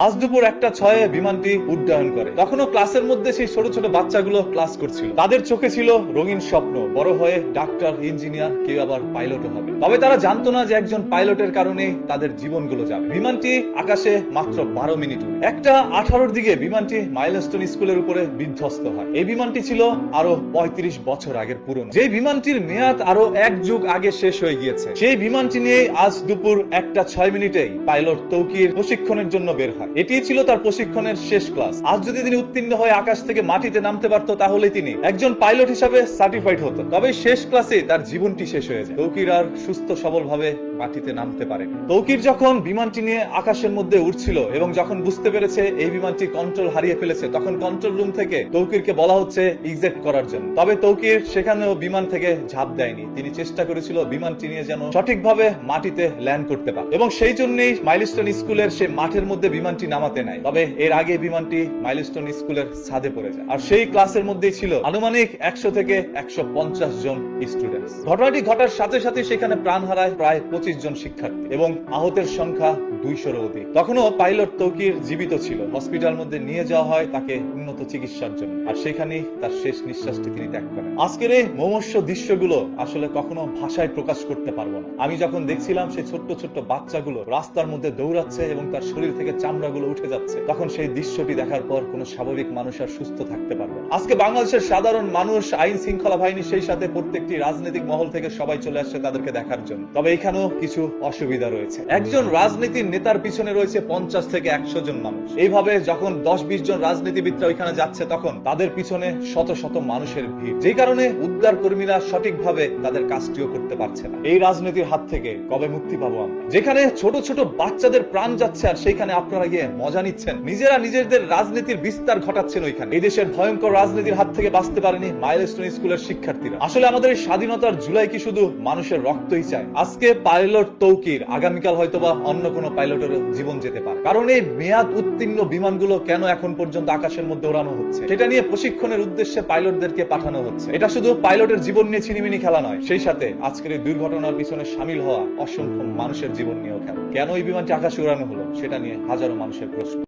আজ দুপুর 1:06 বিমানটি উড্ডয়ন করে। তখনও ক্লাসের মধ্যে সেই ছোট ছোট বাচ্চাগুলো ক্লাস করছিল। তাদের চোখে ছিল রঙিন স্বপ্ন, বড় হয়ে ডাক্তার, ইঞ্জিনিয়ার, কেউ আবার পাইলটও হবে। তবে তারা জানতো না যে একজন পাইলটের কারণে তাদের জীবনগুলো যাবে। বিমানটি আকাশে মাত্র 12 মিনিট উড়ে 1:18 দিকে বিমানটি মাইলস্টোন স্কুলের উপরে বিধ্বস্ত হয়। এই বিমানটি ছিল আরো 35 বছর আগের পুরনো। যে বিমানটির মেয়াদ আরো 1 যুগ আগে শেষ হয়ে গিয়েছে, সেই বিমানটি নিয়ে আজ দুপুর 1:06 পাইলট তৌকির প্রশিক্ষণের জন্য বের হয়। এটি ছিল তার প্রশিক্ষণের শেষ ক্লাস। আজ যদি তিনি উত্তীর্ণ হয়ে আকাশ থেকে মাটিতে নামতে পারত, তাহলে তিনি একজন পাইলট হিসাবে সার্টিফাইড হতো। তবে শেষ ক্লাসে তার জীবনটি শেষ হয়ে যায়। তৌকির আর সুস্থ সবল ভাবে মাটিতে নামতে পারে। তৌকির যখন বিমানটি নিয়ে আকাশের মধ্যে উঠছিল এবং যখন বুঝতে পেরেছে এই বিমানটি কন্ট্রোল হারিয়ে ফেলেছে, তখন কন্ট্রোল রুম থেকে তৌকিরকে বলা হচ্ছে ইজেক্ট করার জন্য। তবে তৌকির সেখানেও বিমান থেকে ঝাঁপ দেয়নি। তিনি চেষ্টা করেছিল বিমানটি নিয়ে যেন সঠিকভাবে মাটিতে ল্যান্ড করতে পারে, এবং সেই জন্যই মাইলস্টোন স্কুলের সে মাঠের মধ্যে বিমানটি নামাতে নাই। তবে এর আগে বিমানটি মাইলস্টোন স্কুলের ছাদে পড়ে যায়। আর সেই ক্লাসের মধ্যেই ছিল আনুমানিক 100 থেকে 150 জন স্টুডেন্টস। ঘটনাটি ঘটার সাথে সাথে সেখানে প্রাণ হারায় প্রায় 25 জন শিক্ষার্থী এবং আহতের সংখ্যা 200-এরও অধিক। তখনও পাইলট তৌকির জীবিত ছিল। হসপিটাল মধ্যে নিয়ে যাওয়া হয় তাকে উন্নত চিকিৎসার জন্য, আর সেখানেই তার শেষ নিঃশ্বাসটি তিনি ত্যাগ করেন। আজকের এই মুমূর্ষু দৃশ্যগুলো আসলে কখনো ভাষায় প্রকাশ করতে পারবো না। আমি যখন দেখছিলাম সেই ছোট্ট ছোট্ট বাচ্চাগুলো রাস্তার মধ্যে দৌড়াচ্ছে এবং তার শরীর থেকে চামড়াগুলো উঠে যাচ্ছে, তখন সেই দৃশ্যটি দেখার পর কোনো স্বাভাবিক মানুষ আর সুস্থ থাকতে পারবে না। আজকে বাংলাদেশের সাধারণ মানুষ, আইন শৃঙ্খলা বাহিনী, সেই সাথে প্রত্যেকটি রাজনৈতিক মহল থেকে সবাই চলে আসছে তাদেরকে দেখার জন্য। তবে এখানেও কিছু অসুবিধা রয়েছে। একজন রাজনীতির নেতার পিছনে রয়েছে 50 থেকে 100 জন মানুষ। এইভাবে যখন 10-20 জন রাজনীতিবিদরা ওইখানে যাচ্ছে, তখন তাদের পিছনে শত শত মানুষের ভিড়, যে কারণে উদ্ধার কর্মীরা সঠিকভাবে তাদের কাজটিও করতে পারছে না। এই রাজনীতির হাত থেকে কবে মুক্তি পাবো আমরা? যেখানে ছোট ছোট বাচ্চাদের প্রাণ যাচ্ছে, আর সেইখানে আপনারা গিয়ে মজা নিচ্ছেন, নিজেরা নিজেদের রাজনীতির বিস্তার ঘটাচ্ছেন ওইখানে। এই দেশের ভয়ঙ্কর রাজনীতির হাত থেকে বাঁচতে পারেনি মাইলস্টোন স্কুলের শিক্ষার্থীরা। আসলে আমাদের এই স্বাধীনতার জুলাই কি শুধু মানুষের রক্তই চায়? আজকে পাইলট তৌকির, আগামীকাল হয়তোবা অন্য কোনো পাইলটের জীবন যেতে পারে। কারণ এই মেয়াদ উত্তীর্ণ বিমানগুলো কেন এখন পর্যন্ত আকাশের মধ্যে ওড়ানো হচ্ছে, সেটা নিয়ে প্রশিক্ষণের উদ্দেশ্যে পাইলটদেরকে পাঠানো হচ্ছে। এটা শুধু পাইলটের জীবন নিয়ে ছিনিমিনি খেলা নয়, সেই সাথে আজকের এই দুর্ঘটনার পিছনে সামিল হওয়া অসংখ্য মানুষের জীবন নিয়েও খেলা। কেন এই বিমানটি আকাশে উড়ানো হলো, সেটা নিয়ে হাজারো মানুষের প্রশ্ন।